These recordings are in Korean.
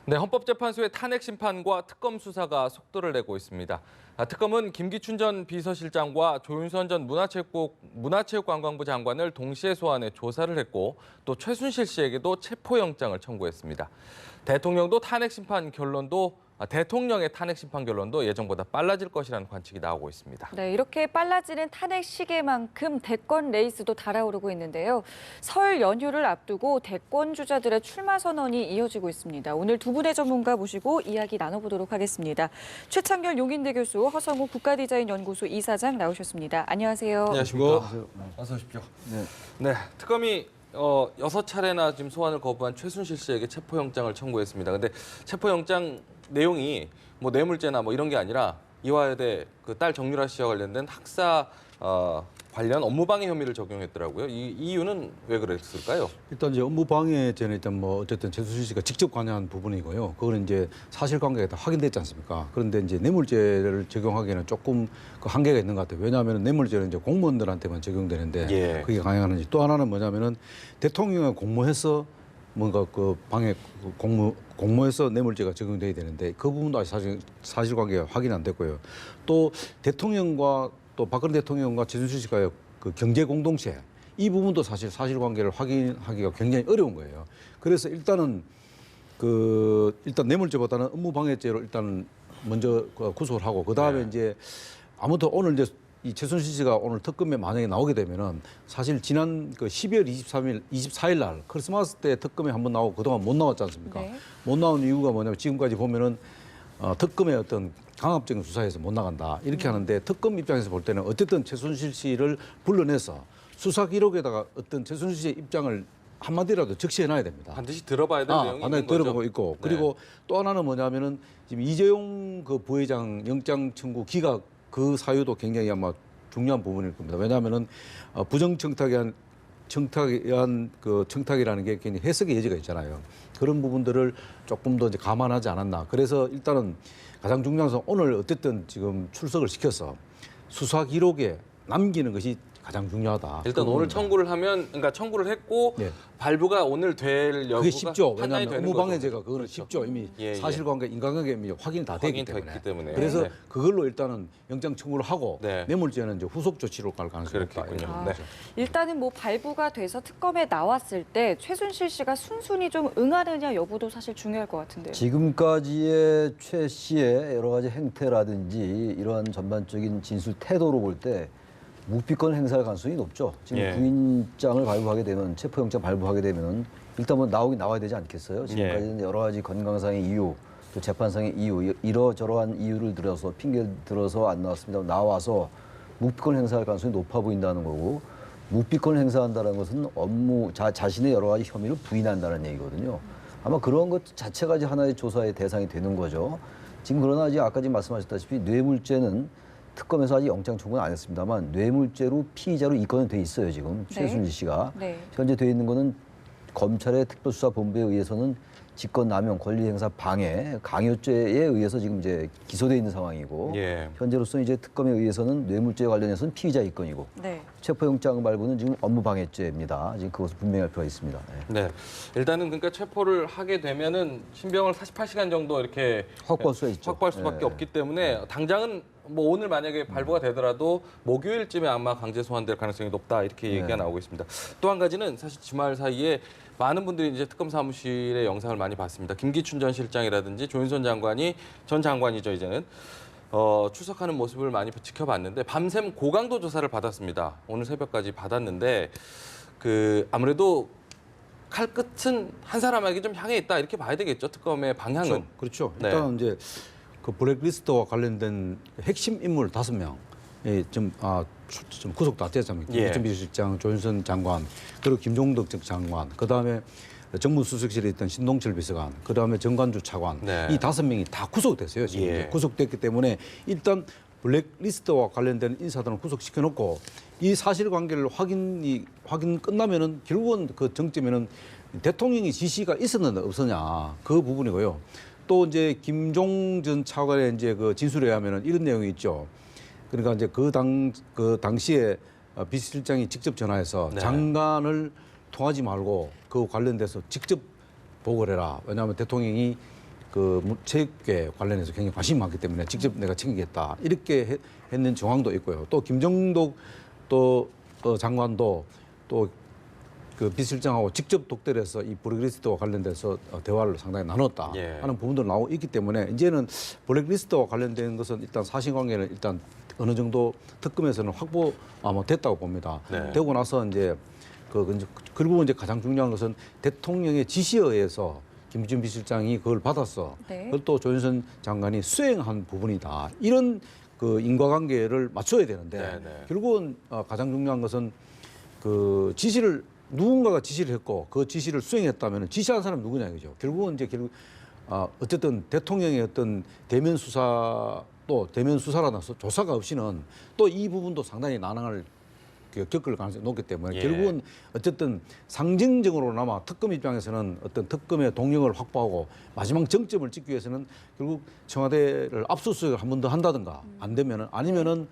네, 헌법재판소의 탄핵 심판과 특검 수사가 속도를 내고 있습니다. 특검은 김기춘 전 비서실장과 조윤선 전 문화체육관광부 장관을 동시에 소환해 조사를 했고 또 최순실 씨에게도 체포영장을 청구했습니다. 대통령의 탄핵 심판 결론도 예정보다 빨라질 것이라는 관측이 나오고 있습니다. 네, 이렇게 빨라지는 탄핵 시계만큼 대권 레이스도 달아오르고 있는데요. 설 연휴를 앞두고 대권 주자들의 출마 선언이 이어지고 있습니다. 오늘 두 분의 전문가 모시고 이야기 나눠보도록 하겠습니다. 최창렬 용인대 교수, 허성우 국가디자인연구소 이사장 나오셨습니다. 안녕하세요. 안녕하십니까. 어서 오십시오. 네, 특검이 6차례나 지금 소환을 거부한 최순실 씨에게 체포영장을 청구했습니다. 근데 체포영장 내용이 뭐 뇌물죄나 뭐 이런 게 아니라 이화여대 그 딸 정유라 씨와 관련된 학사 관련 업무방해 혐의를 적용했더라고요. 이 이유는 왜 그랬을까요? 일단 이제 업무방해죄는 일단 뭐 어쨌든 최순실 씨가 직접 관여한 부분이고요. 그거는 이제 사실관계가 다 확인됐지 않습니까? 그런데 이제 뇌물죄를 적용하기에는 조금 그 한계가 있는 것 같아요. 왜냐하면 뇌물죄는 이제 공무원들한테만 적용되는데 그게 가능한지. 또 하나는 뭐냐면은 대통령이 공모해서 뭔가 그 방해 공모해서 뇌물죄가 적용돼야 되는데 그 부분도 아직 사실관계가 확인 안 됐고요. 또 대통령과 또 박근혜 대통령과 최순실 씨가의 그 경제 공동체 이 부분도 사실 사실관계를 확인하기가 굉장히 어려운 거예요. 그래서 일단 뇌물죄보다는 업무방해죄로 일단 먼저 구속을 하고 그 다음에 이제 아무튼 오늘 이제 이 최순실 씨가 오늘 특검에 만약에 나오게 되면은 사실 지난 그 12월 24일 날 크리스마스 때 특검에 한번 나오고 그동안 못 나왔지 않습니까? 네. 못 나온 이유가 뭐냐면 지금까지 보면은 특검의 어떤 강압적인 수사에서 못 나간다 이렇게 하는데 특검 입장에서 볼 때는 어쨌든 최순실 씨를 불러내서 수사 기록에다가 어떤 최순실 씨의 입장을 한마디라도 적시해놔야 됩니다. 반드시 들어봐야 될 내용이 있는 거죠. 들어보고 있고 그리고 또 하나는 뭐냐면은 지금 이재용 그 부회장 영장 청구 기각 그 사유도 굉장히 아마 중요한 부분일 겁니다. 왜냐하면은 부정청탁에 의한 그 청탁이라는 게 굉장히 해석의 여지가 있잖아요. 그런 부분들을 조금 더 이제 감안하지 않았나. 그래서 일단은 가장 중요한 것은 오늘 어쨌든 지금 출석을 시켜서 수사 기록에 남기는 것이 가장 중요하다. 일단 오늘 청구를 하면, 그러니까 청구를 했고 발부가 오늘 될 여부가 그게 쉽죠. 판단이 왜냐하면 되는 업무방해죄가 거죠. 그거는 그렇죠. 쉽죠. 이미 사실관계, 인간관계 이미 확인이 다 되기 때문에. 그래서 그걸로 일단은 영장 청구를 하고 뇌물죄는 이제 후속 조치로 갈 가능성이 있다. 일단은 뭐 발부가 돼서 특검에 나왔을 때 최순실 씨가 순순히 좀 응하느냐 여부도 사실 중요할 것 같은데요. 지금까지의 최 씨의 여러 가지 행태라든지 이러한 전반적인 진술 태도로 볼 때 묵비권 행사할 가능성이 높죠. 지금 구인장을 발부하게 되면 체포영장 발부하게 되면은 일단 뭐 나와야 되지 않겠어요? 지금까지는 여러 가지 건강상의 이유, 또 재판상의 이유, 이러저러한 이유를 들어서 핑계 들어서 안 나왔습니다. 나와서 묵비권 행사할 가능성이 높아 보인다는 거고 묵비권 행사한다는 것은 자신의 여러 가지 혐의를 부인한다는 얘기거든요. 아마 그런 것 자체가 이제 하나의 조사의 대상이 되는 거죠. 지금 그러나 이제 아까 지금 말씀하셨다시피 뇌물죄는 특검에서 아직 영장 청구는 안 했습니다만 뇌물죄로 피의자로 입건은 돼 있어요 지금 최순실 씨가. 현재 돼 있는 거는 검찰의 특별수사본부에 의해서는 직권남용, 권리행사 방해, 강요죄에 의해서 지금 이제 기소돼 있는 상황이고 현재로서 이제 특검에 의해서는 뇌물죄에 관련해서는 피의자 입건이고 체포영장 발부는 지금 업무방해죄입니다. 지금 그것을 분명할 필요가 있습니다. 일단은 그러니까 체포를 하게 되면은 신병을 48시간 정도 이렇게 확보할 수가 있죠. 확보할 수밖에 없기 때문에 당장은 뭐 오늘 만약에 발부가 되더라도 목요일쯤에 아마 강제 소환될 가능성이 높다 이렇게 얘기가 나오고 있습니다. 또 한 가지는 사실 주말 사이에 많은 분들이 이제 특검 사무실의 영상을 많이 봤습니다. 김기춘 전 실장이라든지 조윤선 전 장관이죠 이제는 출석하는 모습을 많이 지켜봤는데 밤샘 고강도 조사를 받았습니다. 오늘 새벽까지 받았는데 아무래도 칼끝은 한 사람에게 좀 향해 있다 이렇게 봐야 되겠죠 특검의 방향은. 그렇죠. 일단 이제 그 블랙리스트와 관련된 핵심 인물 5명 좀 구속 다 됐습니다. 김기춘 비서실장, 조윤선 장관, 그리고 김종덕 장관, 그 다음에 정무수석실에 있던 신동철 비서관, 그 다음에 정관주 차관 이 5명이 다 구속됐어요. 지금 구속됐기 때문에 일단 블랙리스트와 관련된 인사들은 구속시켜놓고 이 사실관계를 확인 끝나면은 결국은 그 정점에는 대통령의 지시가 있었느냐 없었냐 그 부분이고요. 또 이제 김종 전 차관의 이제 그 진술에 의하면은 이런 내용이 있죠. 그러니까 이제 그 당시에 비서실장이 직접 전화해서 장관을 통하지 말고 그 관련돼서 직접 보고를 해라. 왜냐하면 대통령이 체육계 관련해서 굉장히 관심이 많기 때문에 직접 내가 챙기겠다 이렇게 했는 정황도 있고요. 또 김정덕 또 장관도 또 그 비서실장하고 직접 독대를 해서 이 블랙리스트와 관련돼서 대화를 상당히 나눴다 예. 하는 부분도 나오고 있기 때문에 이제는 블랙리스트와 관련된 것은 일단 사실관계는 일단 어느 정도 특검에서는 확보 아마 됐다고 봅니다. 네. 되고 나서 이제 그리고 이제 가장 중요한 것은 대통령의 지시에 의해서 김기춘 비서실장이 그걸 받았어. 네. 그걸 또 조윤선 장관이 수행한 부분이다. 이런 그 인과관계를 맞춰야 되는데 네, 네. 결국은 가장 중요한 것은 그 지시를 누군가가 지시를 했고 그 지시를 수행했다면 지시한 사람이 누구냐 이거죠. 결국은 이제 어쨌든 대통령의 어떤 대면 수사 또 대면 수사라는 조사가 없이는 또 이 부분도 상당히 난항을 겪을 가능성이 높기 때문에 예. 결국은 어쨌든 상징적으로나마 특검 입장에서는 어떤 특검의 동력을 확보하고 마지막 정점을 찍기 위해서는 결국 청와대를 압수수색을 한 번 더 한다든가 안 되면은 아니면은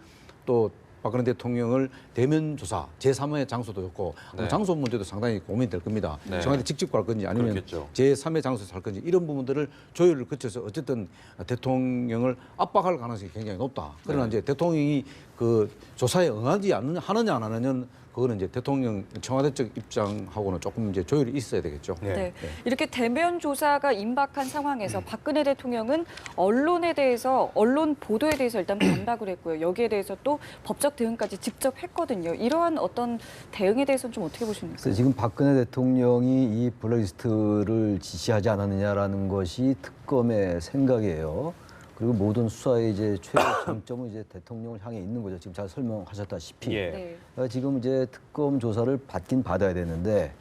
또 박근혜 대통령을 대면 조사 제3의 장소도 좋고 네. 장소 문제도 상당히 고민이 될 겁니다. 네. 청와대 직접 갈 건지 아니면 그렇겠죠. 제3의 장소에서 할 건지 이런 부분들을 조율을 거쳐서 어쨌든 대통령을 압박할 가능성이 굉장히 높다. 그러나 네. 이제 대통령이 그 조사에 응하지 하느냐 안 하느냐는 그거는 이제 대통령 청와대 쪽 입장하고는 조금 이제 조율이 있어야 되겠죠. 네. 네. 이렇게 대면 조사가 임박한 상황에서 박근혜 대통령은 언론에 대해서 언론 보도에 대해서 일단 반박을 했고요. 여기에 대해서 또 법적 대응까지 직접 했거든요. 이러한 어떤 대응에 대해서는 좀 어떻게 보십니까? 그래서 지금 박근혜 대통령이 이 블랙리스트를 지시하지 않았느냐라는 것이 특검의 생각이에요. 그리고 모든 수사의 이제 최고 정점은 이제 대통령을 향해 있는 거죠. 지금 잘 설명하셨다시피. 예. 네. 그러니까 지금 이제 특검 조사를 받긴 받아야 되는데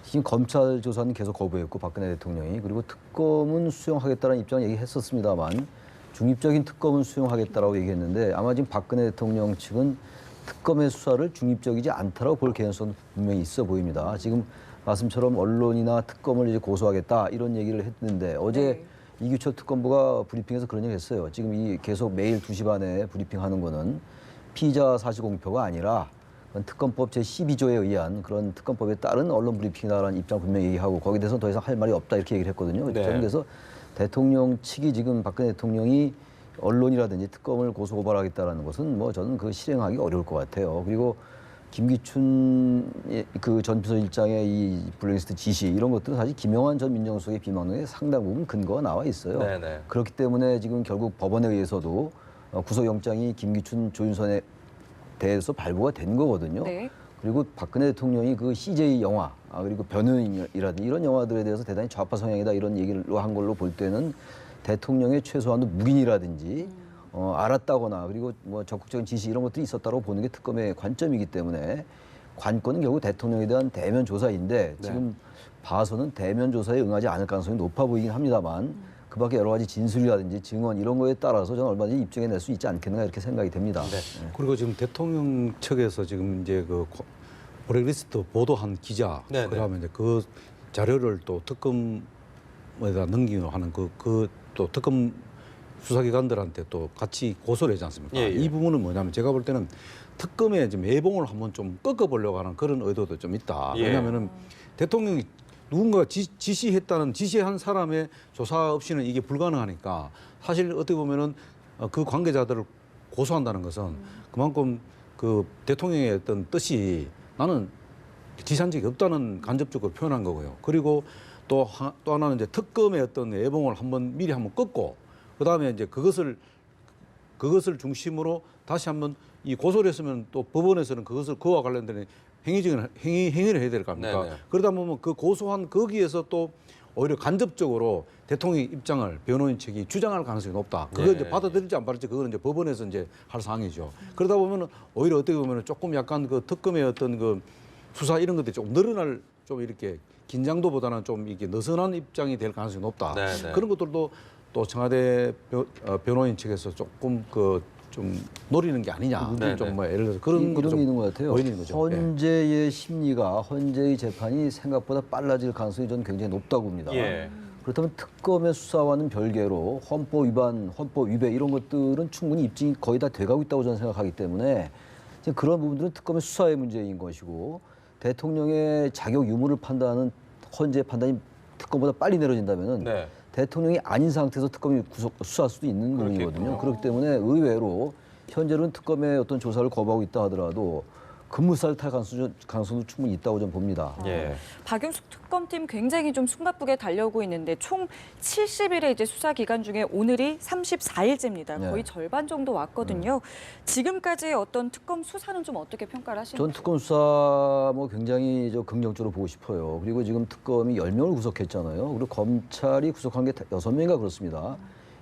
지금 검찰 조사는 계속 거부했고 박근혜 대통령이 그리고 특검은 수용하겠다는 입장을 얘기했었습니다만 중립적인 특검은 수용하겠다라고 얘기했는데 아마 지금 박근혜 대통령 측은 특검의 수사를 중립적이지 않다라고 볼 개연성은 분명히 있어 보입니다. 지금 말씀처럼 언론이나 특검을 이제 고소하겠다 이런 얘기를 했는데 어제 네. 이규철 특검부가 브리핑에서 그런 얘기 했어요. 지금 이 계속 매일 2시 반에 브리핑하는 거는 피의자 사실 공표가 아니라 특검법 제12조에 의한 그런 특검법에 따른 언론 브리핑이다라는 입장 분명히 얘기하고 거기에 대해서는 더 이상 할 말이 없다 이렇게 얘기를 했거든요. 네. 저는 그래서 대통령 측이 지금 박근혜 대통령이 언론이라든지 특검을 고소 고발하겠다라는 것은 뭐 저는 그 실행하기 어려울 것 같아요. 그리고 김기춘 그 전 비서실장의 이 블랙리스트 지시 이런 것들은 사실 김영환 전 민정수석의 비망론에 상당 부분 근거가 나와 있어요. 네네. 그렇기 때문에 지금 결국 법원에 의해서도 구속영장이 김기춘, 조윤선에 대해서 발부가 된 거거든요. 네. 그리고 박근혜 대통령이 그 CJ 영화 그리고 변호인이라든지 이런 영화들에 대해서 대단히 좌파 성향이다 이런 얘기를 한 걸로 볼 때는 대통령의 최소한도 묵인이라든지 알았다거나 그리고 뭐 적극적인 지시 이런 것들이 있었다고 보는 게 특검의 관점이기 때문에 관건은 결국 대통령에 대한 대면 조사인데 지금 봐서는 대면 조사에 응하지 않을 가능성이 높아 보이긴 합니다만 그밖에 여러 가지 진술이라든지 증언 이런 거에 따라서 저는 얼마든지 입증해낼 수 있지 않겠는가 이렇게 생각이 됩니다. 네. 그리고 지금 대통령 측에서 지금 이제 그 블랙리스트 보도한 기자 네네. 그다음에 이제 그 자료를 또 특검에다 넘기는 하는 그 또 특검 수사기관들한테 또 같이 고소를 하지 않습니까? 예, 예. 이 부분은 뭐냐면 제가 볼 때는 특검의 지금 예봉을 한번 좀 꺾어보려고 하는 그런 의도도 좀 있다. 예. 왜냐하면은 대통령이 누군가 지시한 사람의 조사 없이는 이게 불가능하니까 사실 어떻게 보면은 그 관계자들을 고소한다는 것은 그만큼 그 대통령의 어떤 뜻이 나는 지시한 적이 없다는 간접적으로 표현한 거고요. 그리고 또 하나는 이제 특검의 어떤 예봉을 미리 한번 꺾고 그다음에 이제 그것을 중심으로 다시 한번 이 고소를 했으면 또 법원에서는 그와 관련된 행위를 해야 될 거 아닙니까? 네네. 그러다 보면 그 고소한 거기에서 또 오히려 간접적으로 대통령의 입장을 변호인 측이 주장할 가능성이 높다. 그걸 네. 이제 받아들일지 안 받을지 그거는 이제 법원에서 이제 할 사항이죠. 그러다 보면은 오히려 어떻게 보면은 조금 약간 그 특검의 어떤 그 수사 이런 것들이 좀 늘어날 좀 이렇게 긴장도보다는 좀 이게 느슨한 입장이 될 가능성이 높다. 네네. 그런 것들도 또 청와대 변호인 측에서 조금 좀 노리는 게 아니냐. 네네. 좀 뭐 예를 들어서 그런 것도 이런 게 좀 있는 것 같아요. 보이는 거죠. 예. 헌재의 심리가 헌재의 재판이 생각보다 빨라질 가능성이 저는 굉장히 높다고 봅니다. 예. 그렇다면 특검의 수사와는 별개로 헌법 위반, 헌법 위배 이런 것들은 충분히 입증이 거의 다 돼가고 있다고 저는 생각하기 때문에 이제 그런 부분들은 특검의 수사의 문제인 것이고 대통령의 자격 유무를 판단하는 헌재 판단이 특검보다 빨리 내려진다면은 네. 대통령이 아닌 상태에서 특검이 수사할 수도 있는 부분이거든요. 그렇기 때문에 의외로 현재는 특검의 어떤 조사를 거부하고 있다 하더라도 급무사를 탈 가능성도 충분히 있다고 좀 봅니다. 예. 박윤숙 특검팀 굉장히 좀 숨가쁘게 달려오고 있는데 총 70일의 이제 수사 기간 중에 오늘이 34일째입니다. 네. 거의 절반 정도 왔거든요. 지금까지의 어떤 특검 수사는 좀 어떻게 평가를 하시나요? 전 특검 수사 뭐 굉장히 긍정적으로 보고 싶어요. 그리고 지금 특검이 10명을 구속했잖아요. 그리고 검찰이 구속한 게 6명인가 그렇습니다.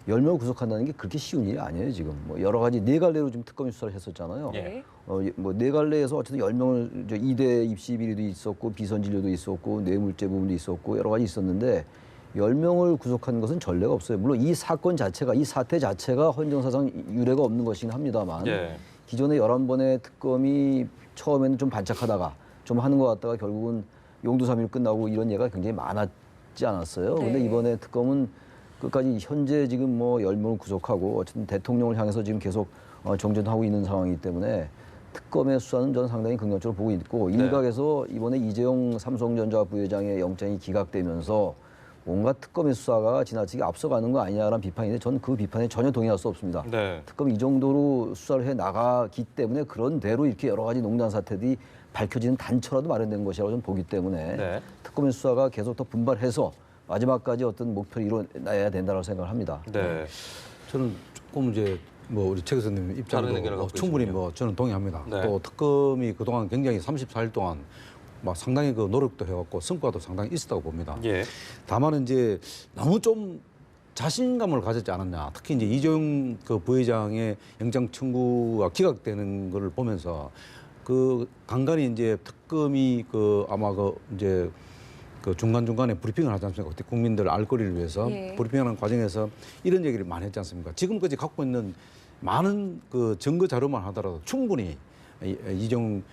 10명을 구속한다는 게 그렇게 쉬운 일이 아니에요, 지금. 뭐 여러 가지 네 갈래로 지금 특검이 수사를 했었잖아요. 네. 뭐 네 갈래에서 어쨌든 10명을 2대 입시 비리도 있었고 비선진료도 있었고 뇌물죄 부분도 있었고 여러 가지 있었는데 10명을 구속한 것은 전례가 없어요. 물론 이 사건 자체가 이 사태 자체가 헌정사상 유례가 없는 것이긴 합니다만 예. 기존에 11번의 특검이 처음에는 좀 반짝하다가 좀 하는 것 같다가 결국은 용두사미로 끝나고 이런 예가 굉장히 많았지 않았어요. 근데 네. 이번에 특검은 끝까지 현재 지금 뭐 10명을 구속하고 어쨌든 대통령을 향해서 지금 계속 정전하고 있는 상황이기 때문에 특검의 수사는 저는 상당히 긍정적으로 보고 있고 네. 일각에서 이번에 이재용 삼성전자 부회장의 영장이 기각되면서 뭔가 특검의 수사가 지나치게 앞서가는 거 아니냐라는 비판인데 저는 그 비판에 전혀 동의할 수 없습니다. 네. 특검이 이 정도로 수사를 해 나가기 때문에 그런 대로 이렇게 여러 가지 농단 사태들이 밝혀지는 단초라도 마련된 것이라고 저는 보기 때문에 네. 특검의 수사가 계속 더 분발해서 마지막까지 어떤 목표를 이뤄내야 된다고 생각을 합니다. 네. 저는 조금 이제 뭐 우리 최 교수님 다른 입장도 의견을 갖고 충분히 계시군요. 뭐 저는 동의합니다. 네. 또 특검이 그동안 굉장히 34일 동안 막 상당히 그 노력도 해왔고 성과도 상당히 있었다고 봅니다. 예. 다만 이제 너무 좀 자신감을 가졌지 않았냐. 특히 이제 이재용 그 부회장의 영장 청구가 기각되는 것을 보면서 그 간간히 이제 특검이 그 아마 그 이제 그 중간중간에 브리핑을 하지 않습니까? 그때 국민들 알 거리를 위해서 예. 브리핑하는 과정에서 이런 얘기를 많이 했지 않습니까? 지금까지 갖고 있는 많은 그 증거 자료만 하더라도 충분히 이재용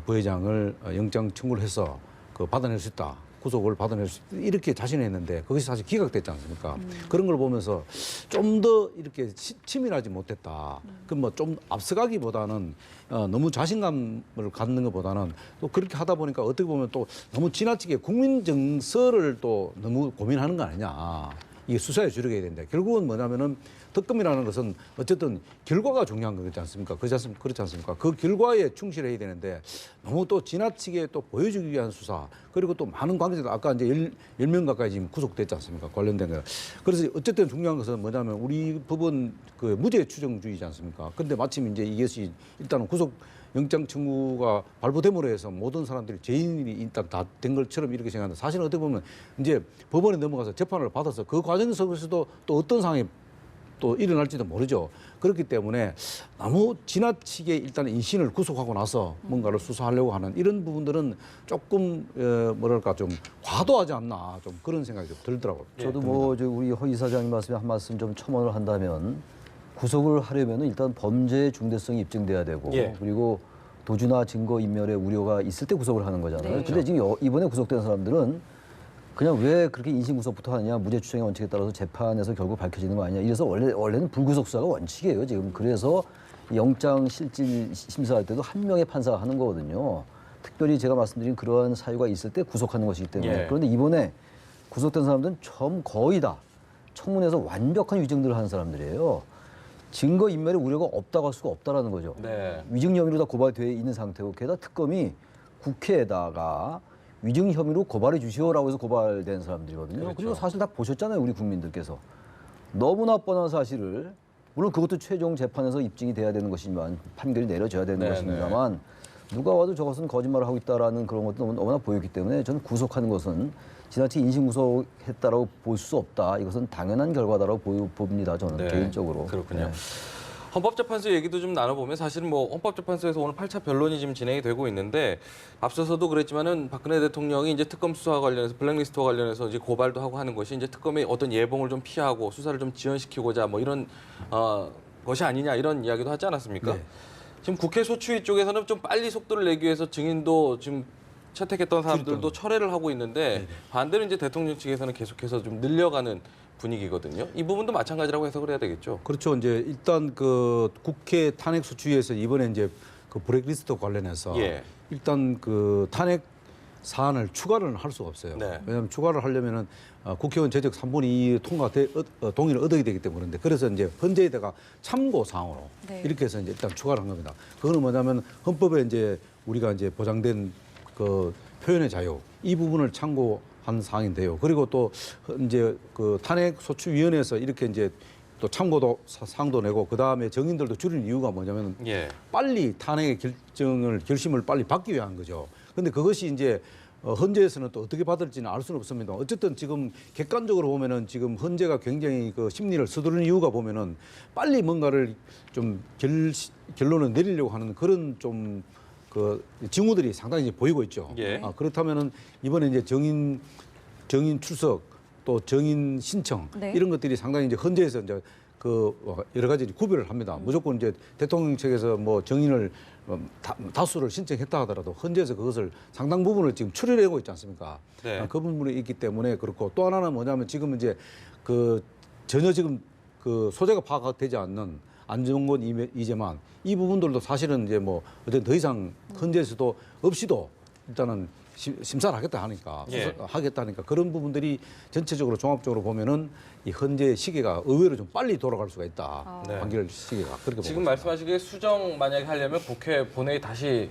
부회장을 영장 청구를 해서 그 받아낼 수 있다. 구속을 받아낼 수 있다. 이렇게 자신했는데 그것이 사실 기각됐지 않습니까? 그런 걸 보면서 좀 더 이렇게 치밀하지 못했다. 그 뭐 좀 앞서가기보다는 너무 자신감을 갖는 것보다는 또 그렇게 하다 보니까 어떻게 보면 또 너무 지나치게 국민 정서를 또 너무 고민하는 거 아니냐. 이게 수사에 주력해야 된다. 결국은 뭐냐면은 특검이라는 것은 어쨌든 결과가 중요한 거지 않습니까? 그렇지 않습니까? 그 결과에 충실해야 되는데 너무 또 지나치게 또 보여주기 위한 수사 그리고 또 많은 관계자들 아까 이제 10명 가까이 지금 구속됐지 않습니까? 관련된 거. 그래서 어쨌든 중요한 것은 뭐냐면 우리 법은 그 무죄 추정주의지 않습니까? 근데 마침 이제 이것이 일단은 구속 영장 청구가 발부됨으로 해서 모든 사람들이 죄인이 일단 다 된 것처럼 이렇게 생각하는데 사실은 어떻게 보면 이제 법원에 넘어가서 재판을 받아서 그 과정 속에서도 또 어떤 상황이 또 일어날지도 모르죠. 그렇기 때문에 너무 지나치게 일단 인신을 구속하고 나서 뭔가를 수사하려고 하는 이런 부분들은 조금 뭐랄까 좀 과도하지 않나 좀 그런 생각이 좀 들더라고요. 저도 뭐 우리 허 이사장님 말씀에 한 말씀 좀 첨언을 한다면 구속을 하려면 일단 범죄의 중대성이 입증돼야 되고 예. 그리고 도주나 증거 인멸의 우려가 있을 때 구속을 하는 거잖아요. 네. 근데 지금 이번에 구속된 사람들은 그냥 왜 그렇게 인신 구속부터 하느냐 무죄 추정의 원칙에 따라서 재판에서 결국 밝혀지는 거 아니냐 이래서 원래는 불구속 수사가 원칙이에요 지금. 그래서 영장 실질 심사할 때도 한 명의 판사가 하는 거거든요. 특별히 제가 말씀드린 그러한 사유가 있을 때 구속하는 것이기 때문에. 예. 그런데 이번에 구속된 사람들은 거의 다 청문회에서 완벽한 위증들을 하는 사람들이에요. 증거 인멸의 우려가 없다고 할 수가 없다라는 거죠. 네. 위증 혐의로 다 고발되어 있는 상태고 게다가 특검이 국회에다가 위증 혐의로 고발해 주시오라고 해서 고발된 사람들이거든요. 그렇죠. 그리고 사실 다 보셨잖아요, 우리 국민들께서. 너무나 뻔한 사실을 물론 그것도 최종 재판에서 입증이 돼야 되는 것이지만 판결이 내려져야 되는 네, 것입니다만 누가 와도 저것은 거짓말을 하고 있다라는 그런 것도 너무나 보였기 때문에 저는 구속하는 것은 지나치게 인신구속했다라고 볼 수 없다. 이것은 당연한 결과다라고 봅니다. 저는 네, 개인적으로. 그렇군요. 네. 헌법재판소 얘기도 좀 나눠보면 사실 뭐 헌법재판소에서 오늘 8차 변론이 지금 진행이 되고 있는데 앞서서도 그랬지만은 박근혜 대통령이 이제 특검 수사와 관련해서 블랙리스트와 관련해서 이제 고발도 하고 하는 것이 이제 특검의 어떤 예봉을 좀 피하고 수사를 좀 지연시키고자 뭐 이런 것이 아니냐 이런 이야기도 하지 않았습니까? 네. 지금 국회 소추위 쪽에서는 좀 빨리 속도를 내기 위해서 증인도 지금 채택했던 사람들도 철회를 하고 있는데 반대로 이제 대통령 측에서는 계속해서 좀 늘려가는 분위기거든요. 이 부분도 마찬가지라고 해석을 해야 되겠죠. 그렇죠. 이제 일단 그 국회 탄핵소추위에서 이번에 이제 그 블랙리스트 관련해서 예. 일단 그 탄핵 사안을 추가를 할 수가 없어요. 네. 왜냐하면 추가를 하려면은 국회의원 제적 3분의 2 통과 동의를 얻어야 되기 때문인데 그래서 이제 헌재에다가 참고 사항으로 네. 이렇게 해서 이제 일단 추가를 한 겁니다. 그거는 뭐냐면 헌법에 이제 우리가 이제 보장된 그 표현의 자유 이 부분을 참고한 사항인데요. 그리고 또 이제 그 탄핵소추위원회에서 이렇게 이제 또 참고도 사항도 내고 그 다음에 정인들도 줄인 이유가 뭐냐면 예. 빨리 탄핵의 결심을 빨리 받기 위한 거죠. 근데 그것이 이제 헌재에서는 또 어떻게 받을지는 알 수는 없습니다. 어쨌든 지금 객관적으로 보면은 지금 헌재가 굉장히 그 심리를 서두르는 이유가 보면은 빨리 뭔가를 좀 결론을 내리려고 하는 그런 좀 그 징후들이 상당히 이제 보이고 있죠. 예. 그렇다면은 이번에 이제 정인 출석 또 정인 신청 네. 이런 것들이 상당히 이제 헌재에서 이제 그 여러 가지 구별을 합니다. 무조건 이제 대통령 측에서 뭐 정인을 다수를 신청했다 하더라도 헌재에서 그것을 상당 부분을 지금 추려내고 있지 않습니까? 네. 그 부분이 있기 때문에 그렇고 또 하나는 뭐냐면 지금 이제 그 전혀 지금 그 소재가 파악되지 않는 안정권 이재만 이 부분들도 사실은 이제 뭐 어쨌든 더 이상 헌재에서도 없이도 일단은 심사를 하겠다 하니까 예. 하겠다 하니까 그런 부분들이 전체적으로 종합적으로 보면은 이 헌재 시기가 의외로 좀 빨리 돌아갈 수가 있다. 네. 판결 시기가 그렇게 지금 보고 있습니다. 말씀하시기에 수정 만약에 하려면 국회 본회의 다시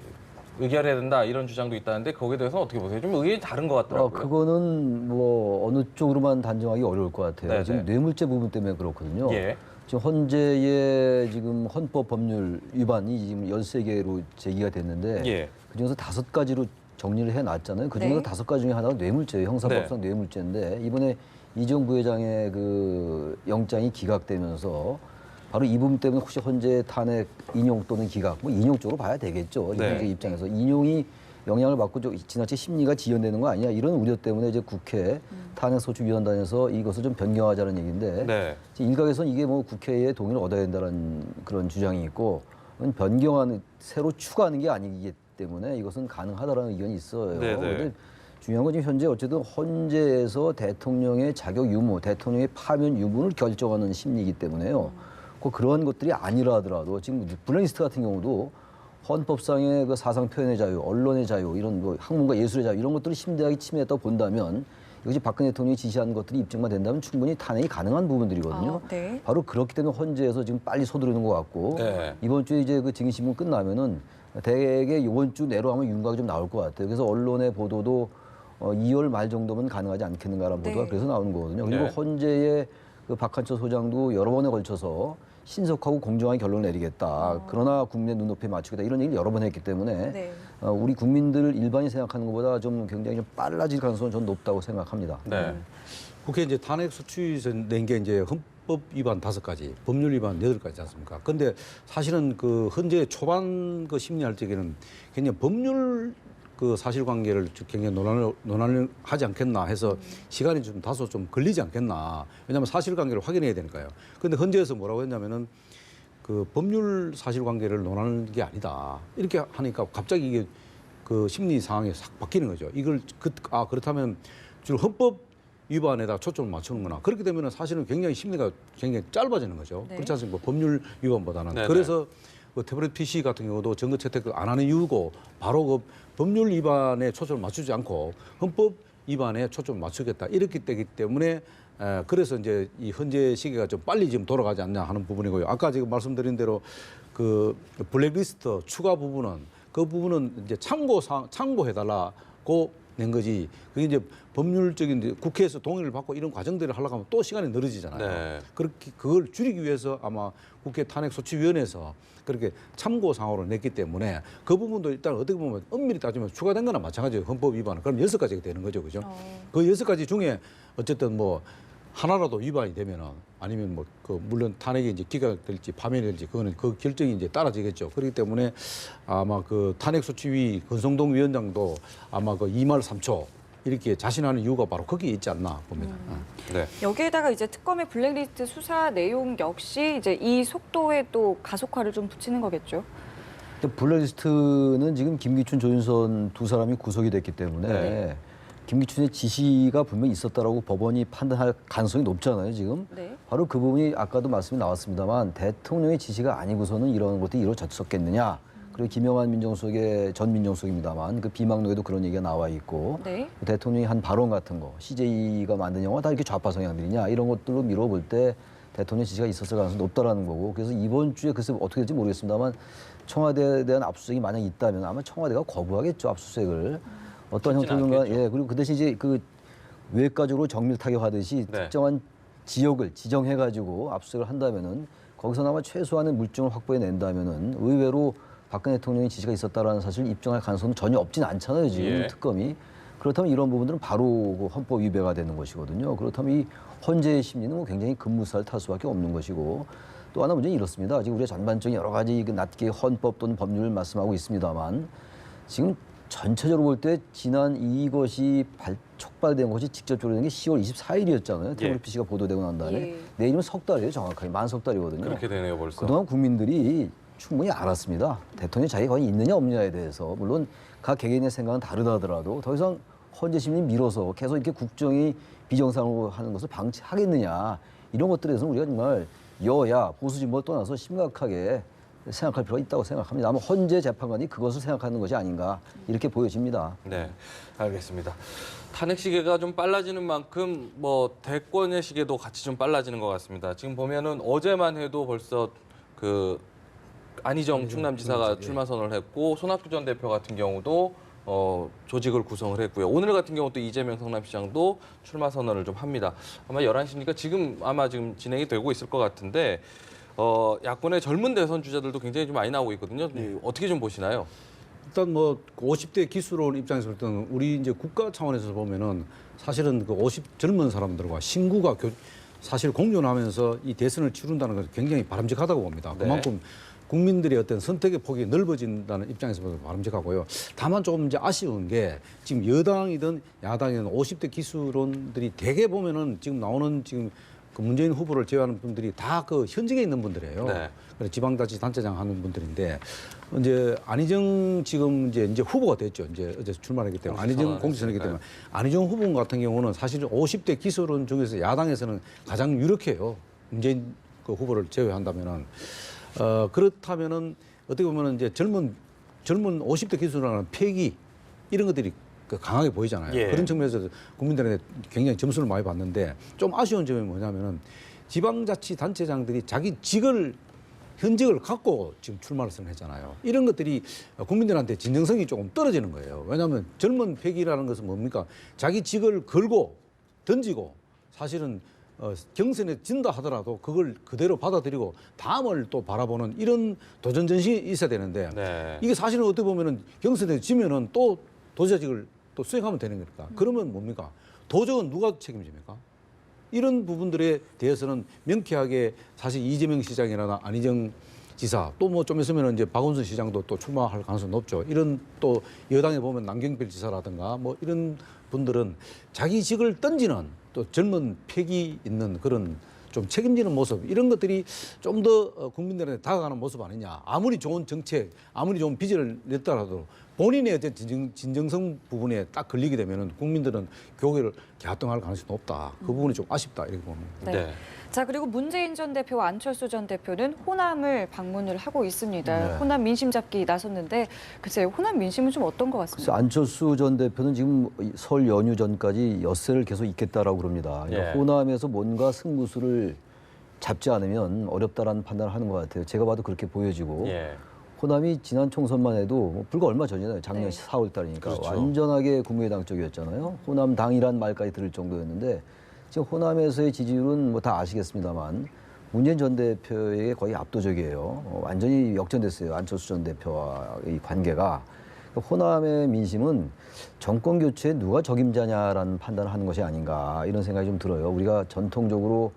의결해야 된다 이런 주장도 있다는데 거기에 대해서는 어떻게 보세요? 좀 의견이 다른 것 같더라고요. 그거는 뭐 어느 쪽으로만 단정하기 어려울 것 같아요. 네네. 지금 뇌물죄 부분 때문에 그렇거든요. 예. 지금 헌재의 지금 헌법 법률 위반이 지금 13개로 제기가 됐는데 예. 그중에서 5가지로 정리를 해놨잖아요. 그중에서 네. 5가지 중에 하나가 뇌물죄예요. 형사법상 뇌물죄인데 이번에 이재용 부회장의 그 영장이 기각되면서 바로 이 부분 때문에 혹시 헌재 탄핵 인용 또는 기각, 뭐 인용 쪽으로 봐야 되겠죠. 네. 헌재 입장에서 인용이 영향을 받고 지나치게 심리가 지연되는 거 아니냐 이런 우려 때문에 이제 국회 탄핵소추위원단에서 이것을 좀 변경하자는 얘기인데 네. 일각에서는 이게 뭐 국회의 동의를 얻어야 된다는 그런 주장이 있고 변경하는 새로 추가하는 게 아니기 때문에 이것은 가능하다라는 의견이 있어요. 네네. 근데 중요한 건 지금 현재 어쨌든 헌재에서 대통령의 자격 유무, 대통령의 파면 유무를 결정하는 심리이기 때문에요. 그런 것들이 아니라 하더라도 지금 블랙리스트 같은 경우도 헌법상의 그 사상 표현의 자유, 언론의 자유, 이런 뭐 학문과 예술의 자유 이런 것들을 심대하게 침해했다고 본다면 이것이 박근혜 대통령이 지시한 것들이 입증만 된다면 충분히 탄핵이 가능한 부분들이거든요. 네. 바로 그렇기 때문에 헌재에서 지금 빨리 서두르는 것 같고 네. 이번 주에 이제 그 증인신문 끝나면은 대개 이번 주 내로 하면 윤곽이 좀 나올 것 같아요. 그래서 언론의 보도도 2월 말 정도면 가능하지 않겠는가라는 보도가 네. 그래서 나오는 거거든요. 그리고 네. 헌재의 그 박한철 소장도 여러 번에 걸쳐서 신속하고 공정한 결론을 내리겠다. 그러나 국민의 눈높이에 맞추겠다. 이런 얘기를 여러 번 했기 때문에 네. 우리 국민들 일반이 생각하는 것보다 좀 굉장히 좀 빨라질 가능성은 전 높다고 생각합니다. 네. 국회 이제 탄핵 소추위에서 낸 게 이제 헌법 위반 5가지, 법률 위반 8가지 않습니까? 근데 사실은 그 헌재 초반 그 심리할 적에는 굉장히 법률 그 사실관계를 굉장히 논란을 하지 않겠나 해서 시간이 좀 다소 좀 걸리지 않겠나. 왜냐하면 사실관계를 확인해야 되니까요. 그런데 헌재에서 뭐라고 했냐면은 그 법률 사실관계를 논하는 게 아니다. 이렇게 하니까 갑자기 이게 그 심리 상황이 싹 바뀌는 거죠. 이걸 그렇다면 주로 헌법 위반에다 초점을 맞추는구나. 그렇게 되면 사실은 굉장히 심리가 굉장히 짧아지는 거죠. 네. 그렇지 않습니까? 법률 위반보다는. 네네. 그래서 그 태블릿 PC 같은 경우도 증거 채택을 안 하는 이유고 바로 그 법률 위반에 초점을 맞추지 않고 헌법 위반에 초점을 맞추겠다. 이렇게 되기 때문에 그래서 이제 이 헌재 시기가 좀 빨리 지금 돌아가지 않냐 하는 부분이고요. 아까 지금 말씀드린 대로 그 블랙리스트 추가 부분은 그 부분은 이제 참고해달라고 낸 거지. 그게 이제 법률적인 국회에서 동의를 받고 이런 과정들을 하려고 하면 또 시간이 늘어지잖아요. 네. 그렇게 그걸 줄이기 위해서 아마 국회 탄핵소추위원회에서 그렇게 참고사항으로 냈기 때문에 그 부분도 일단 어떻게 보면 엄밀히 따지면 추가된 거나 마찬가지예요. 헌법 위반은. 그럼 6가지가 되는 거죠. 그죠? 그 6가지 중에 어쨌든 뭐 하나라도 위반이 되면은 아니면 뭐 그 물론 탄핵이 이제 기각될지 파면이 될지 그거는 그 결정이 이제 따라지겠죠. 그렇기 때문에 아마 그 탄핵소추위 권성동 위원장도 아마 그 2말 3초 이렇게 자신하는 이유가 바로 거기에 있지 않나 봅니다. 네. 여기에다가 이제 특검의 블랙리스트 수사 내용 역시 이제 이 속도에 또 가속화를 좀 붙이는 거겠죠. 근데 블랙리스트는 지금 김기춘, 조윤선 두 사람이 구속이 됐기 때문에 네. 김기춘의 지시가 분명히 있었다라고 법원이 판단할 가능성이 높잖아요, 지금. 네. 바로 그 부분이 아까도 말씀이 나왔습니다만 대통령의 지시가 아니고서는 이런 것들이 이루어졌었겠느냐. 그리고 김영한 민정수석의 전 민정수석입니다만 그 비망록에도 그런 얘기가 나와 있고 네. 대통령이 한 발언 같은 거 CJ가 만든 영화 다 이렇게 좌파 성향들이냐 이런 것들로 미뤄볼 때 대통령 지지가 있었을 가능성이 높다라는 거고 그래서 이번 주에 글쎄 어떻게 될지 모르겠습니다만 청와대에 대한 압수수색이 만약 있다면 아마 청와대가 거부하겠죠 압수수색을 어떤 쉽진 형태로든가 않겠죠. 예 그리고 그 대신 이제 그 외과적으로 정밀 타격하듯이 네. 특정한 지역을 지정해가지고 압수수색을 한다면은 거기서나마 최소한의 물증을 확보해낸다면은 의외로 박근혜 대통령의 지지가 있었다라는 사실을 입증할 가능성은 전혀 없진 않잖아요 지금 예. 특검이 그렇다면 이런 부분들은 바로 그 헌법 위배가 되는 것이거든요. 그렇다면 이 헌재의 심리는 뭐 굉장히 급무사를 탈 수밖에 없는 것이고 또 하나 문제는 이렇습니다. 지금 우리가 전반적인 여러 가지 그 낮게 헌법 또는 법률을 말씀하고 있습니다만 지금 전체적으로 볼 때 지난 이것이 촉발된 것이 직접적으로 된 게 10월 24일이었잖아요. 태블릿PC가 보도되고 난 다음에 예. 내일이면 석 달이에요. 정확하게 만 석 달이거든요. 그렇게 되네요, 벌써. 그동안 국민들이 충분히 알았습니다. 대통령이 자기가 거의 있느냐 없느냐에 대해서 물론 각 개개인의 생각은 다르다 하더라도 더 이상 헌재 심리 밀어서 계속 이렇게 국정이 비정상으로 하는 것을 방치하겠느냐 이런 것들에 대해서는 우리가 정말 여야 보수 진보를 떠나서 심각하게 생각할 필요가 있다고 생각합니다. 아마 헌재 재판관이 그것을 생각하는 것이 아닌가 이렇게 보여집니다. 네, 알겠습니다. 탄핵 시계가 좀 빨라지는 만큼 뭐 대권의 시계도 같이 좀 빨라지는 것 같습니다. 지금 보면은 어제만 해도 벌써 그 안희정 충남지사가 출마 선언을 했고 손학규 전 대표 같은 경우도 조직을 구성을 했고요. 오늘 같은 경우 또 이재명 성남시장도 출마 선언을 좀 합니다. 아마 11시니까 지금 진행이 되고 있을 것 같은데 야권의 젊은 대선 주자들도 굉장히 좀 많이 나오고 있거든요. 어떻게 좀 보시나요? 일단 뭐 50대 기수론 입장에서 볼 때는 우리 이제 국가 차원에서 보면은 사실은 그 50 젊은 사람들과 신구가 사실 공존하면서 이 대선을 치른다는 것은 굉장히 바람직하다고 봅니다. 네. 그만큼 국민들의 어떤 선택의 폭이 넓어진다는 입장에서 보면 바람직하고요. 다만 조금 이제 아쉬운 게 지금 여당이든 야당이든 50대 기수론들이 대개 보면은 지금 나오는 지금 그 문재인 후보를 제외하는 분들이 다 그 현직에 있는 분들이에요. 네. 그래서 지방자치단체장 하는 분들인데 이제 안희정 지금 이제 후보가 됐죠. 이제 어제 출마하기 때문에 안희정 공직선언이기 때문에 안희정 후보 같은 경우는 사실 50대 기수론 중에서 야당에서는 가장 유력해요. 문재인 그 후보를 제외한다면은 그렇다면은 어떻게 보면은 이제 젊은 50대 기수라는 패기 이런 것들이 강하게 보이잖아요. 예. 그런 측면에서 국민들한테 굉장히 점수를 많이 받는데 좀 아쉬운 점이 뭐냐면은 지방자치단체장들이 자기 현직을 갖고 지금 출마를 선언했잖아요. 이런 것들이 국민들한테 진정성이 조금 떨어지는 거예요. 왜냐하면 젊은 패기라는 것은 뭡니까? 자기 직을 걸고 던지고 사실은 경선에 진다 하더라도 그걸 그대로 받아들이고 다음을 또 바라보는 이런 도전 정신이 있어야 되는데 네. 이게 사실은 어떻게 보면은 경선에 지면은 또 도지사직을 또 수행하면 되는 거니까. 그러면 뭡니까? 도적은 누가 책임집니까? 이런 부분들에 대해서는 명쾌하게 사실 이재명 시장이나 안희정 지사 또 뭐 좀 있으면 이제 박원순 시장도 또 출마할 가능성이 높죠. 이런 또 여당에 보면 남경필 지사라든가 뭐 이런 분들은 자기 직을 던지는 또 젊은 패기 있는 그런 좀 책임지는 모습 이런 것들이 좀 더 국민들한테 다가가는 모습 아니냐. 아무리 좋은 정책, 아무리 좋은 비전을 냈더라도 본인의 어떤 진정성 부분에 딱 걸리게 되면은 국민들은 교회를 개합동할 가능성이 높다. 그 부분이 좀 아쉽다 이렇게 봅니다. 네. 네. 자, 그리고 문재인 전 대표와 안철수 전 대표는 호남을 방문을 하고 있습니다. 네. 호남 민심 잡기 나섰는데 글쎄요, 호남 민심은 좀 어떤 것 그래서 같습니다. 안철수 전 대표는 지금 설 연휴 전까지 엿새를 계속 있겠다라고 그럽니다. 그러니까 예. 호남에서 뭔가 승부수를 잡지 않으면 어렵다라는 판단을 하는 것 같아요. 제가 봐도 그렇게 보여지고 예. 호남이 지난 총선만 해도 뭐 불과 얼마 전이잖아요. 작년 네. 4월 달이니까 그렇죠. 완전하게 국민의당 쪽이었잖아요. 호남당이란 말까지 들을 정도였는데 지금 호남에서의 지지율은 뭐 다 아시겠습니다만 문재인 전 대표에게 거의 압도적이에요. 완전히 역전됐어요. 안철수 전 대표와의 관계가. 호남의 민심은 정권 교체에 누가 적임자냐라는 판단을 하는 것이 아닌가 이런 생각이 좀 들어요. 우리가 전통적으로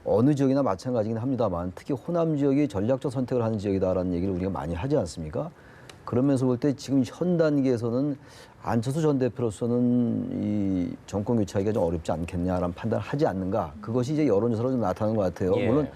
어느 지역이나 마찬가지긴 합니다만 특히 호남 지역이 전략적 선택을 하는 지역이다라는 얘기를 우리가 많이 하지 않습니까? 그러면서 볼 때 지금 현 단계에서는 안철수 전 대표로서는 이 정권 교체하기가 좀 어렵지 않겠냐라는 판단을 하지 않는가. 그것이 이제 여론조사로 좀 나타나는 것 같아요. 예. 물론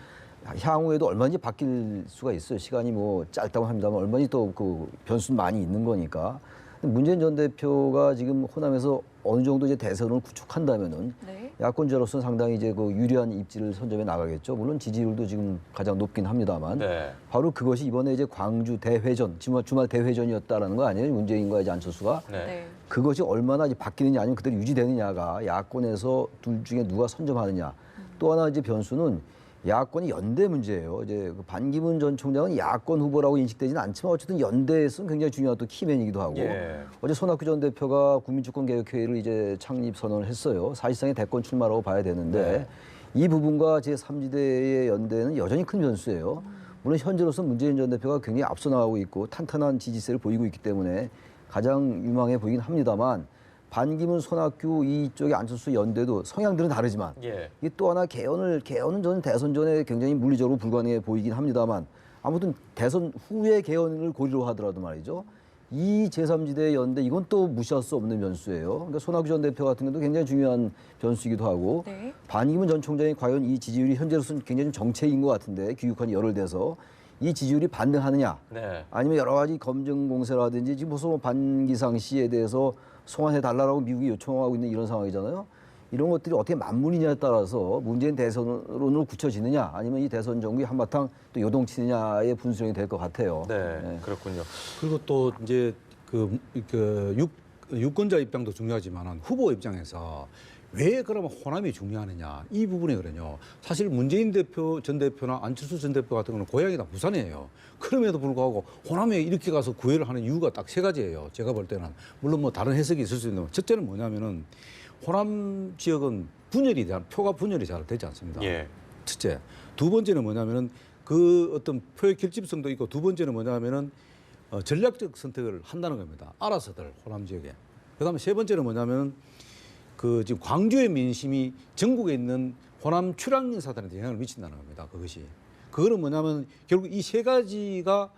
향후에도 얼마든지 바뀔 수가 있어요. 시간이 뭐 짧다고 합니다만 얼마든지 또 그 변수는 많이 있는 거니까. 문재인 전 대표가 지금 호남에서 어느 정도 이제 대선을 구축한다면은 네. 야권자로서는 상당히 이제 그 유리한 입지를 선점해 나가겠죠. 물론 지지율도 지금 가장 높긴 합니다만 네. 바로 그것이 이번에 이제 광주 대회전, 주말 대회전이었다라는 거 아니에요? 문재인과 이제 안철수가. 네. 네. 그것이 얼마나 이제 바뀌느냐 아니면 그대로 유지되느냐가 야권에서 둘 중에 누가 선점하느냐. 또 하나 이제 변수는 야권이 연대 문제예요. 이제 그 반기문 전 총장은 야권 후보라고 인식되지는 않지만 어쨌든 연대에서는 굉장히 중요한 또 키맨이기도 하고 예. 어제 손학규 전 대표가 국민주권개혁회의를 이제 창립 선언을 했어요. 사실상의 대권 출마라고 봐야 되는데 이 부분과 제3지대의 연대는 여전히 큰 변수예요. 물론 현재로서 문재인 전 대표가 굉장히 앞서 나가고 있고 탄탄한 지지세를 보이고 있기 때문에 가장 유망해 보이긴 합니다만 반기문, 손학규 이쪽의 안철수 연대도 성향들은 다르지만 예. 이게 또 하나 개헌은 저는 대선 전에 굉장히 물리적으로 불가능해 보이긴 합니다만 아무튼 대선 후에 개헌을 고리로 하더라도 말이죠. 이 제3지대 연대 이건 또 무시할 수 없는 변수예요. 그러니까 손학규 전 대표 같은 경우도 굉장히 중요한 변수이기도 하고 네. 반기문 전 총장이 과연 이 지지율이 현재로서는 굉장히 좀 정체인 것 같은데 귀국한 열흘 돼서 이 지지율이 반등하느냐 네. 아니면 여러 가지 검증 공세라든지 지금 무슨 반기상 씨에 대해서 송환해 달라고 미국이 요청하고 있는 이런 상황이잖아요. 이런 것들이 어떻게 맞물리냐에 따라서 문재인 대선론으로 굳혀지느냐 아니면 이 대선 정국이 한바탕 또 요동치느냐의 분수령이 될 것 같아요. 네. 그렇군요. 그리고 또 이제 유권자 입장도 중요하지만 후보 입장에서 왜 그러면 호남이 중요하느냐 이 부분에 그러요. 사실 문재인 전 대표나 안철수 전 대표 같은 경우는 고향이 다 부산이에요. 그럼에도 불구하고 호남에 이렇게 가서 구애를 하는 이유가 딱 세 가지예요. 제가 볼 때는 물론 뭐 다른 해석이 있을 수 있는데 첫째는 뭐냐면은 호남 지역은 표가 분열이 잘 되지 않습니다. 예. 첫째. 두 번째는 뭐냐면은 그 어떤 표의 결집성도 있고 두 번째는 뭐냐면은 전략적 선택을 한다는 겁니다. 알아서들 호남 지역에. 그다음에 세 번째는 뭐냐면 그 지금 광주의 민심이 전국에 있는 호남 출향 인사들한테 영향을 미친다는 겁니다. 그것이. 그거는 뭐냐면 결국 이 세 가지가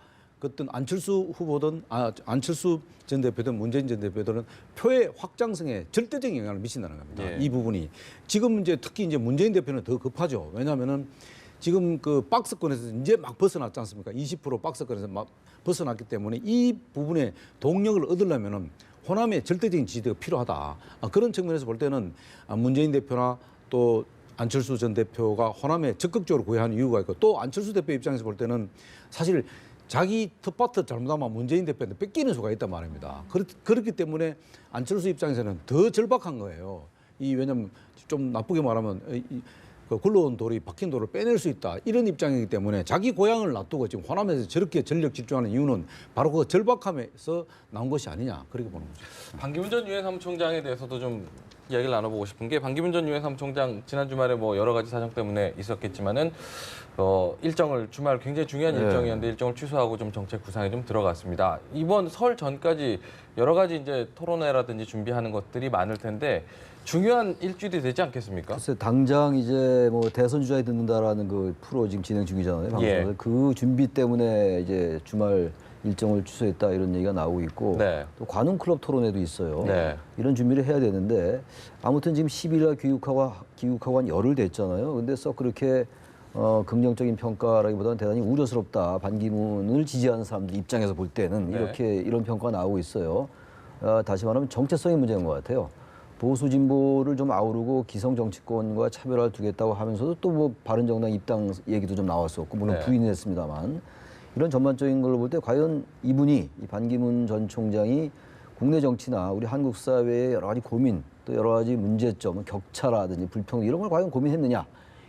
어떤 안철수 후보든 안철수 전 대표든 문재인 전 대표들은 표의 확장성에 절대적인 영향을 미친다는 겁니다. 예. 이 부분이 지금 이제 특히 이제 문재인 대표는 더 급하죠. 왜냐하면은 지금 그 박스권에서 이제 막 벗어났지 않습니까? 20% 박스권에서 막 벗어났기 때문에 이 부분에 동력을 얻으려면은 호남의 절대적인 지지대가 필요하다. 그런 측면에서 볼 때는 문재인 대표나 또 안철수 전 대표가 호남에 적극적으로 구애하는 이유가 있고 또 안철수 대표 입장에서 볼 때는 사실 자기 텃밭을 잘못하면 문재인 대표한테 뺏기는 수가 있단 말입니다. 그렇기 때문에 안철수 입장에서는 더 절박한 거예요. 왜냐하면 좀 나쁘게 말하면 그 굴러온 돌이 박힌 돌을 빼낼 수 있다. 이런 입장이기 때문에 자기 고향을 놔두고 지금 호남에서 저렇게 전력 집중하는 이유는 바로 그 절박함에서 나온 것이 아니냐. 그렇게 보는 거죠. 반기문 전 유엔 사무총장에 대해서도 좀 이야기를 나눠보고 싶은 게 반기문 전 유엔 사무총장 지난 주말에 뭐 여러 가지 사정 때문에 있었겠지만은 일정을 주말 굉장히 중요한 일정이었는데 일정을 취소하고 좀 정책 구상에 좀 들어갔습니다. 이번 설 전까지 여러 가지 이제 토론회라든지 준비하는 것들이 많을 텐데 중요한 일주일이 되지 않겠습니까? 글쎄 당장 이제 뭐 대선 주자에 듣는다라는 그 프로 지금 진행 중이잖아요. 방송에서. 예. 그 준비 때문에 이제 주말 일정을 취소했다 이런 얘기가 나오고 있고 네. 또 관훈 클럽 토론회도 있어요. 네. 이런 준비를 해야 되는데 아무튼 지금 10일날 귀국하고 한 열흘 됐잖아요. 근데 썩 그렇게 긍정적인 평가라기보다는 대단히 우려스럽다. 반기문을 지지하는 사람들 입장에서 볼 때는 네. 이런 평가가 나오고 있어요. 다시 말하면 정체성의 문제인 것 같아요. 보수 진보를 좀 아우르고 기성 정치권과 차별화를 두겠다고 하면서도 또 뭐 바른정당 입당 얘기도 좀 나왔었고 물론 네. 부인을 했습니다만 이런 전반적인 걸로 볼 때 과연 이 반기문 전 총장이 국내 정치나 우리 한국 사회의 여러 가지 고민 또 여러 가지 문제점 격차라든지 불평 이런 걸 과연 고민했느냐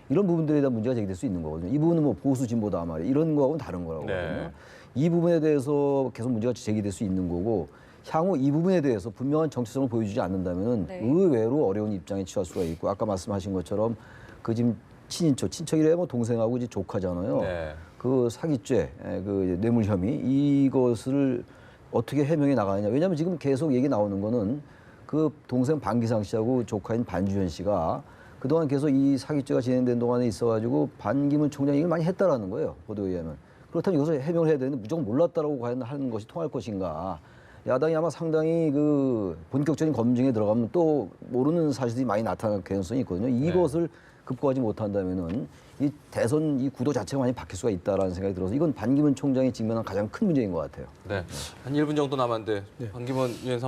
이런 부분들에 대한 문제가 제기될 수 있는 거거든요. 이 부분은 뭐 보수 진보다 말이에요. 이런 거하고는 다른 거라고 네. 하거든요. 이 부분에 대해서 계속 문제가 제기될 수 있는 거고 향후 이 부분에 대해서 분명한 정체성을 보여주지 않는다면 네. 의외로 어려운 입장에 처할 수가 있고 아까 말씀하신 것처럼 그 지금 친척이래 뭐 동생하고 이제 조카잖아요. 네. 그 사기죄, 그 뇌물 혐의 이것을 어떻게 해명해 나가느냐. 왜냐하면 지금 계속 얘기 나오는 거는 그 동생 반기상 씨하고 조카인 반주현 씨가 그동안 계속 이 사기죄가 진행된 동안에 있어가지고 반기문 총장이 이걸 많이 했다라는 거예요. 보도에 의하면. 그렇다면 이것을 해명을 해야 되는데 무조건 몰랐다라고 과연 하는 것이 통할 것인가. 야당이 아마 상당히 그 본격적인 검증에 들어가면 또 모르는 사실들이 많이 나타날 가능성이 있거든요. 이것을 급거하지 못한다면은 이 대선 이 구도 자체가 많이 바뀔 수가 있다라는 생각이 들어서 이건 반기문 총장이 직면한 가장 큰 문제인 것 같아요. 네. 한 1분 정도 남았는데 반기문 유엔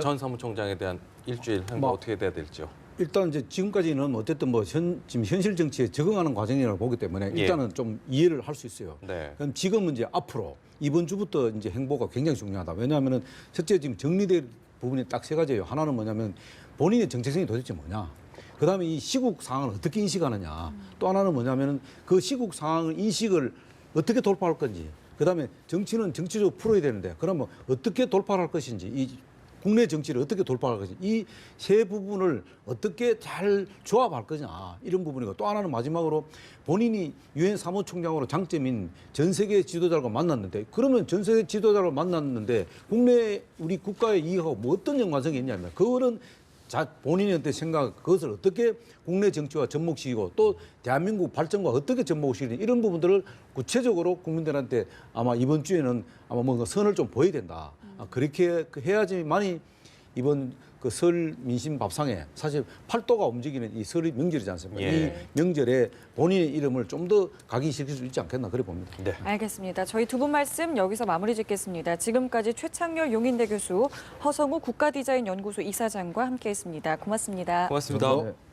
전 사무총장에 대한 일주일 행보 어떻게 돼야 될지요? 일단 이제 지금까지는 어쨌든 뭐 지금 현실 정치에 적응하는 과정이라고 보기 때문에 일단은 좀 이해를 할 수 있어요. 네. 그럼 지금은 이제 앞으로 이번 주부터 이제 행보가 굉장히 중요하다. 왜냐하면은 첫째 지금 정리될 부분이 딱 세 가지예요. 하나는 뭐냐면 본인의 정체성이 도대체 뭐냐. 그다음에 이 시국 상황을 어떻게 인식하느냐. 또 하나는 뭐냐면은 그 시국 상황을 인식을 어떻게 돌파할 건지. 그다음에 정치는 정치적으로 풀어야 되는데 그러면 어떻게 돌파할 것인지 이 국내 정치를 어떻게 돌파할 것인지 이 세 부분을 어떻게 잘 조합할 거냐 이런 부분이고 또 하나는 마지막으로 본인이 유엔 사무총장으로 장점인 전 세계 지도자들과 만났는데 그러면 전 세계 지도자를 만났는데 국내 우리 국가의 이익하고 뭐 어떤 연관성이 있냐면 그거는 본인한테 생각 그것을 어떻게 국내 정치와 접목시키고 또 대한민국 발전과 어떻게 접목시키는 이런 부분들을 구체적으로 국민들한테 아마 이번 주에는 아마 뭔가 선을 좀 보여야 된다. 그렇게 해야지만이 이번 그 설 민심 밥상에 사실 팔도가 움직이는 이 설이 명절이지 않습니까? 이 명절에 본인의 이름을 좀 더 각인시킬 수 있지 않겠나 그래 봅니다. 네. 알겠습니다. 저희 두 분 말씀 여기서 마무리 짓겠습니다. 지금까지 최창렬 용인대 교수, 허성우 국가디자인연구소 이사장과 함께했습니다. 고맙습니다. 고맙습니다. 네.